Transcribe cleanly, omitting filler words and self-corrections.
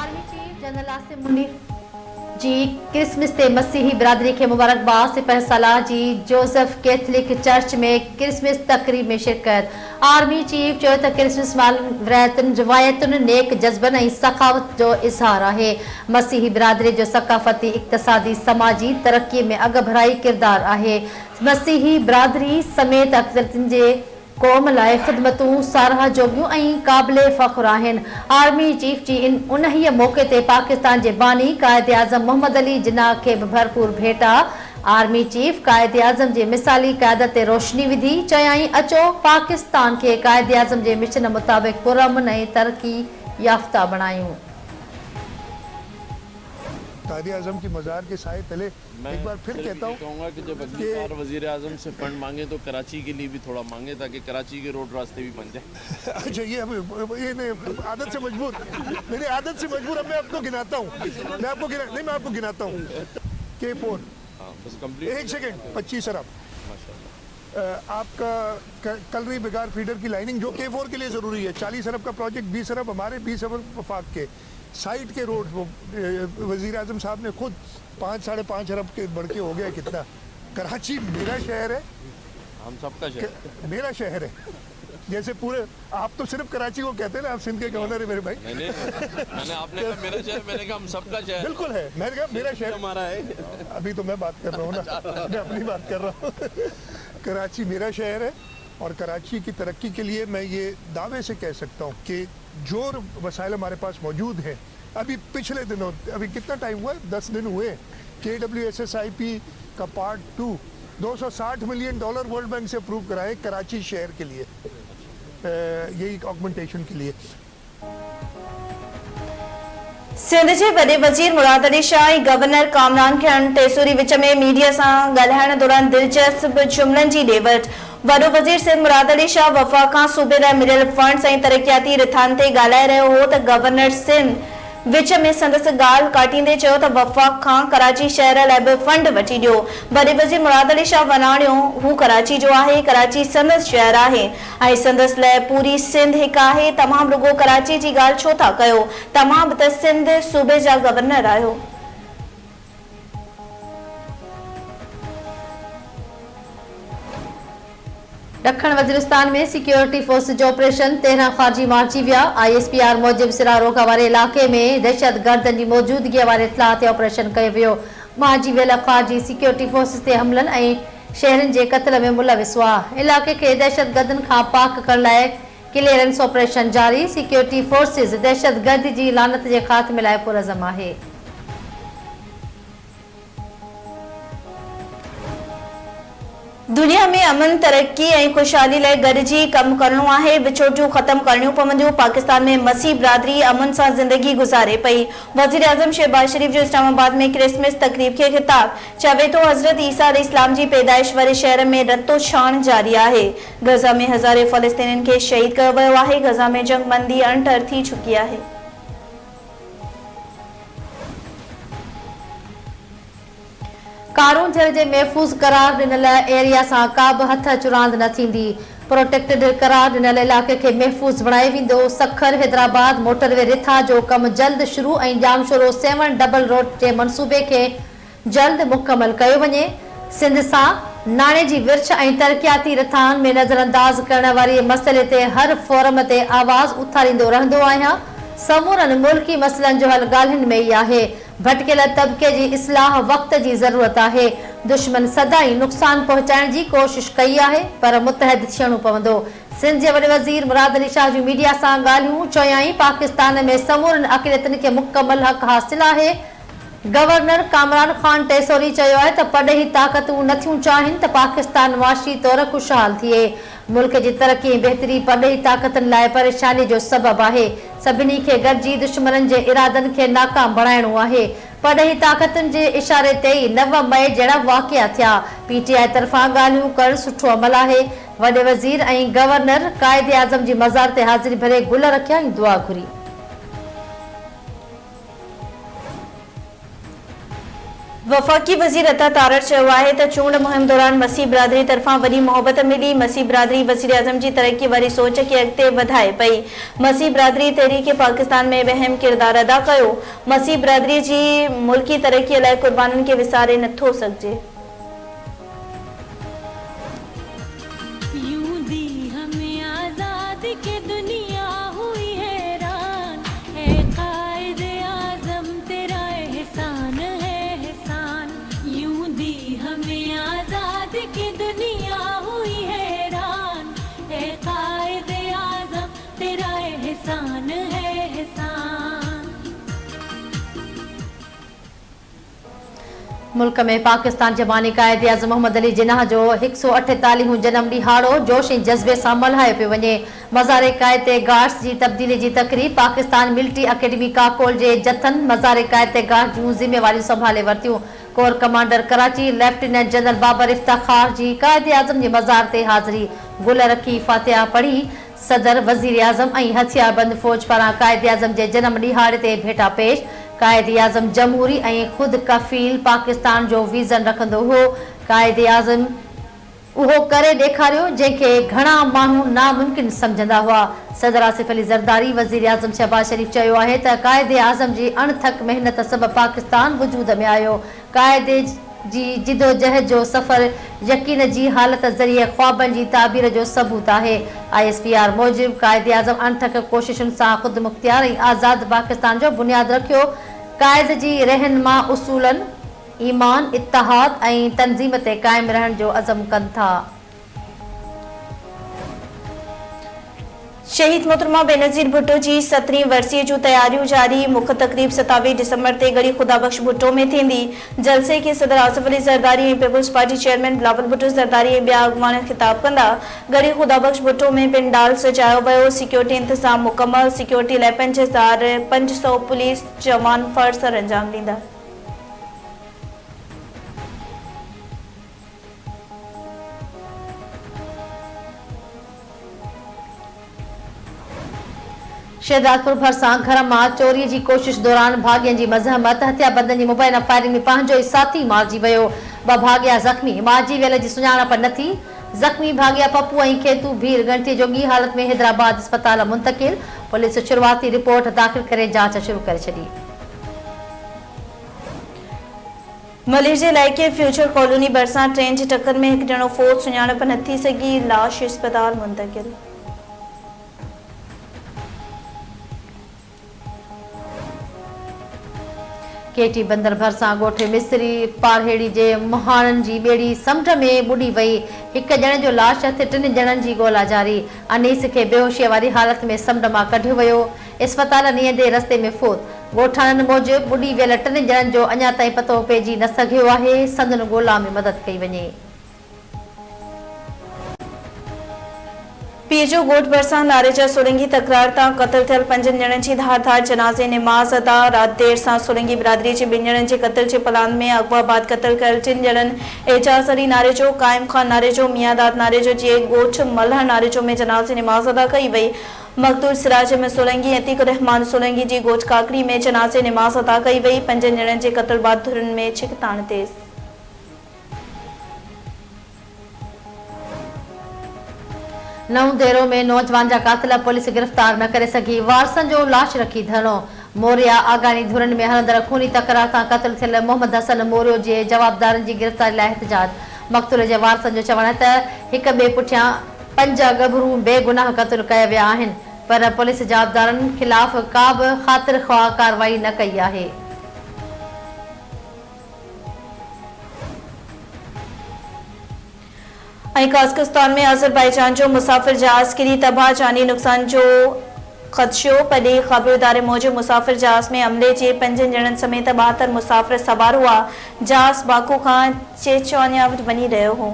Army chief general Asim Munir जी Christmas ते मसीही बिरादरी के मुबारकबाद सिपह सलाह जी जोसेफ कैथलिक चर्च में क्रिसमस तकरीब में शिरकत। आर्मी चीफ चयो त क्रिसमस रवायतुनि नेक जज्बन ऐं सखावत जो इज़हार आहे। मसीही बिरादरी जो सकाफ़ती इक़्तिसादी समाजी तरक्की में अगभराई किरदार आहे। मसीही बिरादरी समेत अक़लियतुनि जे क़ौम लाइ ख़िदमतूं साराह जोगियूं ऐं क़ाबिले फ़ख़्रु आहिनि। आर्मी चीफ जी उन्हीअ मौक़े ते पाकिस्तान जे बानी क़ाइद आज़म मोहम्मद अली जिन्ना खे बि भरपूर भेट आहे। आर्मी चीफ क़ाइद आज़म जे मिसाली क़यादत ते रोशनी विधी, चयाईं अचो पाकिस्तान खे क़ाइद आज़म जे मिशन मुताबिक़ पुरअमन ऐं तरक़ी याफ़्ता बणायूं। कायदे आज़म की मज़ार के साए तले एक बार फिर कहता हूँ कहूँगा कि जब अगली बार वज़ीर आज़म से फंड मांगे तो कराची के लिए भी थोड़ा मांगे ताकि कराची के रोड रास्ते भी बन जाए। अच्छा ये आदत से मजबूर, मेरी आदत से मजबूर। अब मैं आपको गिनाता हूँ, मैं आपको गिनाता हूँ। K4 बस कंप्लीट 1 सेकेंड 25 अरब आपका कलरी बिगार फीडर की लाइनिंग जो K4 के लिए ज़रूरी है। 40 अरब का प्रोजेक्ट, 20 अरब हमारे, 20 अरब वफाक के। साइड के रोड वो वज़ीर आज़म साहब ने खुद 5-5.5 अरब के बढ़ के हो गया। कितना? कराची मेरा शहर है, हम सबका शहर मेरा शहर है। जैसे पूरे आप तो सिर्फ कराची को कहते हैं ना, आप सिंध के गवर्नर है मेरे भाई। मैंने आपने कहा मेरा शहर, मैंने कहा हम सबका शहर। बिल्कुल है, मैंने कहा मेरा शहर हमारा है। अभी तो मैं बात कर रहा हूँ ना, मैं अपनी बात कर रहा हूँ। कराची मेरा शहर है और कराची की तरक्की के लिए मैं ये दावे से कह सकता हूँ कि जो वसाइल हमारे पास मौजूद हैं। अभी पिछले दिनों, अभी कितना टाइम हुआ, 10 दिन हुए, KWSSIP का पार्ट 2 $260 मिलियन वर्ल्ड बैंक से अप्रूव कराए कराची शहर के लिए, यही ऑगमेंटेशन के लिए। सिंध जे वॾे वज़ीर मुराद अली शाह ऐं गवर्नर कामरान खान टेसूरी विच में मीडिया सां ॻाल्हाइण दौरान दिलचस्प जुमलनि जी ॾे वठि। वॾो वज़ीर सिंध मुराद अली शाह वफ़ाक़ खां सूबे लाइ मिलियल फंड्स ऐं तरक़ियाती रिथान ते ॻाल्हाए रहियो हो त गवर्नर सिंध विच में संदसि ॻाल्हि काटींदे चयो त वफ़ाक़ खां कराची शहर लाइ बि फंड वठी ॾियो। वॾे वज़ीर मुराद अली शाह वनाणियो हू कराची जो आहे, कराची संदसि शहर आहे ऐं संदसि लाइ पूरी सिंध हिकु आहे। तमामु रुगो कराची जी ॻाल्हि छो था कयो, तमामु त सिंध सूबे जा गवर्नर आहियो। दखण वज़ीरिस्तान में सिक्योरिटी फोर्स जो ऑपरेशन 13 ख़ारजी मारिजी विया। ISPR मूजिब सिरारोगा वारे इलाक़े में दहशतगर्दनि जी मौजूदगी वारे इत्तला ते ऑपरेशन कयो वियो। मारिजी वियल ख़ारजी सिक्योरिटी फोर्स ते हमलनि ऐं शहरनि जे क़त्ल में मुलविस हुआ। इलाक़े खे दहशतगर्दनि खां पाक करण लाइ क्लियरेंस ऑपरेशन जारी। सिक्योरिटी फोर्सिस दहशतगर्दी जी लानत जे ख़ात्मे लाइ पुरज़म आहे। दुनिया में अमन, तरक्की ऐं खुशहाली लाइ गॾिजी कमु करणो आहे। विछोटियूं ख़त्म करणियूं पवंदियूं। पाकिस्तान में मसीह बिरादरी अमन सां ज़िंदगी गुज़ारे पई। वज़ीर आज़म शहबाज शरीफ़ जो इस्लामाबाद में क्रिसमस तक़रीब खे ख़िताब। चवे थो हज़रत ईसा अलैहिस्सलाम जी पैदाइश वारे शहर में रतो छाण जारी आहे। गज़ा में हज़ारे फ़लस्तीनियुनि खे शहीद कयो वियो आहे। गज़ा में जंगबंदी अणटर थी चुकी आहे। कारून झर जे महफ़ूज़ करार ॾिनल एरिया सां का बि हथ चुरांद न थींदी। प्रोटेक्टेड करार ॾिनल इलाइक़े खे महफ़ूज़ बणाए वेंदो। सखर हैदराबाद मोटरवे रिथा जो कमु जल्द शुरू ऐं जामशोरो 7 डबल रोड जे मनसूबे खे जल्द मुकमल कयो वञे। सिंध सां नाणे जी विर्छ ऐं तरक़ियाती रिथान में नज़रअंदाज़ करण वारी मसइले ते हर फोरम ते आवाज़ उथारींदो रहंदो आहियां। समूरनि मुल्की मसइलनि जो हल ॻाल्हियुनि में ई आहे। भटकियल तबिके जी इस्लाह वक़्त जी ज़रूरत आहे। दुश्मन सदाई नुक़सान पहुचाइण जी कोशिश कई आहे, पर मुतहद थियणो पवंदो। सिंध जे वॾे वज़ीर मुराद अली शाह जूं मीडिया सां ॻाल्हियूं। चयाईं पाकिस्तान में समूरनि अक़लियतुनि खे मुकमल हक़ हासिल आहे। गवर्नर कामरान खान टेसूरी चयो आहे त पॾेही ताक़तूं नथियूं चाहिनि त पाकिस्तान माशी तौर खुशहाल थिए। मुल्क जी तरक़ी ऐं बहितरी पॾेही ताक़तुनि लाइ परेशानी जो सबबु आहे। सभिनी खे गॾिजी दुश्मननि जे इरादनि खे नाकाम बणाइणो आहे। पॾेही ताक़तुनि जे इशारे ते ई 9 मई जहिड़ा वाक़िआ थिया। PTI तरफ़ां ॻाल्हियूं करणु सुठो अमल आहे। वॾे वज़ीर ऐं गवर्नर क़ाइद आज़म जी मज़ार ते हाज़िरी भरे गुल रखिया ऐं दुआ घुरी। वफ़ाक़ी वज़ीर अता तारड़ चयो आहे त चूंड मुहिम दौरान मसीह बिरादरी तरफ़ां वॾी मोहबत मिली। मसीह बिरादरी वज़ीर आज़म जी तरक्की वारी सोच खे अॻिते वधाए पई। मसीह बिरादरी तहरीक पाकिस्तान में अहम किरदारु अदा कयो। मसीह बिरादरी जी मुल्की तरक्कीअ लाइ क़ुर्बानीनि खे विसारे नथो सघिजे। मुल्क में पाकिस्तान जबानी कायदे आज़म मोहम्मद अली जिन्ना जो 148 जनम ॾिहाड़ो जोश ऐं जज़्बे सां मल्हायो पियो वञे। मज़ार कायदे गार्ड्स जी तब्दीली जी तक़रीब पाकिस्तान मिलिट्री अकेडमी काकोल जे जथन मज़ार कायदे गार्ड जूं ज़िम्मेवारियूं संभाले वरितियूं। Corps commander Karachi lieutenant general Babar Iftikhar जी कायदे आज़म जे मज़ार ते हाज़िरी, गुल रखी, फातिहा पढ़ी। सदर वज़ीर आज़म ऐं हथियारबंद फ़ौज पारां कायदे आज़म जे जनम ॾिहाड़े ते भेटा पेश। कायदे आज़म जमहूरी ऐं ख़ुद कफ़ील पाकिस्तान जो विज़न रखंदो हो। कायदे आज़म उहो करे ॾेखारियो जंहिंखे घणा माण्हू नामुमकिन सम्झंदा हुआ। सदर आसिफ अली ज़रदारी वज़ीर आज़म शहबाज शरीफ़ चयो आहे त कायदे आज़म जी अणथक महिनत सबबि पाकिस्तान वजूद में आयो। कायदे जी जिदोजहद जो सफ़र यकीन जी हालत ज़रिए ख्वाबनि जी ताबीर जो सबूत आहे। ISPR मूजिब कायदे आज़म अणथक कोशिशुनि सां ख़ुदि मुख्तियार ऐं आज़ाद पाकिस्तान जो बुनियाद रखियो। कायद जी रहनुमा उसूलनि ईमान, इत्तिहाद ऐं तंज़ीम ते क़ाइम रहण जो अज़म कनि था। शहीद मोहतरमा बेनज़ीर भुट्टो जी 17वीं वरसीअ जूं तयारियूं जारी। मुख्य तक़रीब 27 डिसंबर ते गढ़ी ख़ुदाबख़्श भुट्टो में थींदी। जलसे खे सदर आसिफ अली ज़रदारी ऐं Peoples Party chairman Bilawal Bhutto Zardari ऐं ॿिया अॻवान ख़िताब कंदा। गढ़ी ख़ुदाबख़्श भुट्टो में पिंडाल सजायो वियो। सिक्योरिटी इंतज़ाम मुकमल। सिक्योरिटी लाइ 5500 पुलिस जवान फ़र्ज़ सर अंजाम ॾींदा। शहदादपुर भरिसां घर मां चोरीअ जी कोशिश दौरान भाॻियनि जी मज़हमत। हथियारबंदनि जी मुबैना फायरिंग में पंहिंजो ई साथी मारिजी वियो। 2 भाॻिया ज़ख़्मी। मारिजी वियल जी सुञाणप न थी। ज़ख़्मी भाॻिया पप्पू ऐं खेतू भीर गंठीअ जोगी हालत में हैदराबाद अस्पताल मुंतक़िल। पुलिस शुरूआती रिपोर्ट दाख़िल करे जांच शुरू करे छॾी। मलेर जे इलाइक़े फ्यूचर कॉलोनी भरिसां ट्रेन जी टक्कर में हिकु ॼणो फोत, सुञाणप न थी सघी। लाश अस्पताल मुंतक़िल। केटी बंदर भरिसां ॻोठ मिस्री पारहेड़ी जे मुहाणनि जी ॿेड़ी समुंड में ॿुॾी वई। हिक ॼणे जो लाश ते 3 ॼणनि जी ॻोल्हा जारी। अनीस खे बेहोशीअ वारी हालत में समुंड मां कढियो वियो। इस्पताल नींदे रस्ते में फोत। ॻोठाणनि मूजिबि ॿुॾी वियल 3 ॼणनि जो अञा ताईं पतो पइजी न सघियो आहे। संदनि ॻोल्हा में मदद कई वञे। पीजो ॻोठ भरिसां नारे जा सोलंगी तकरार तां क़त्ल थियल 5 ॼणनि जी धार जनाज़े निमाज़ अदा। राति देर सां सोलंगी बिरादरी जे 2 ॼणनि जे क़त्ल जे प्लान में अगवा बाद क़त्ल कयल 3 ॼणनि एजाज़ अली नारे जो, क़ाइम खान नारे जो, मियादाद नारे जो जे ॻोठ मल्हर नारे जो में जनाज़े निमाज़ अदा कई वई। मक़तूल सिराज अहमद सोलंगी, अतीक रहमान सोलंगी जी ॻोठ काकड़ी में जनाज़े निमाज़ अदा कई वई। 5 ॼणनि जे क़त्ल बाद धुरनि में छिकताण तेज़। नऊं देरो में नौजवान जा कातिल पुलिस गिरफ़्तार न करे सघी। वारसनि जो लाश रखी धरणो। मोरिया आगानी धुरनि में हलंदड़ खूनी तकरार सां क़त्ल थियल मोहम्मद हसन मोरियो जे जवाबदारनि जी गिरफ़्तारी लाइ एहतजाज। मक़तूल जे वारसनि जो चवण त हिक ॿिए पुठियां 5 गभरू बेगुनाह क़त्ल कया विया आहिनि, पर पुलिस जवाबदारनि ख़िलाफ़ का बि ख़ातिर ख़्वाह कार्रवाई न कई आहे। कज़ाकिस्तान में अज़रबैजान जो मुसाफ़िर जहाज़ किरी, तबाह जानी नुक़सान जो ख़दशो। पॾे ख़बरदार मूजिब मुसाफ़िर जहाज़ में अमले जे 5 ॼणनि समेत 72 मुसाफ़िर सवार हुआ। जहाज़ बाकू खां चेचवानिया वटि वञी रहियो हो।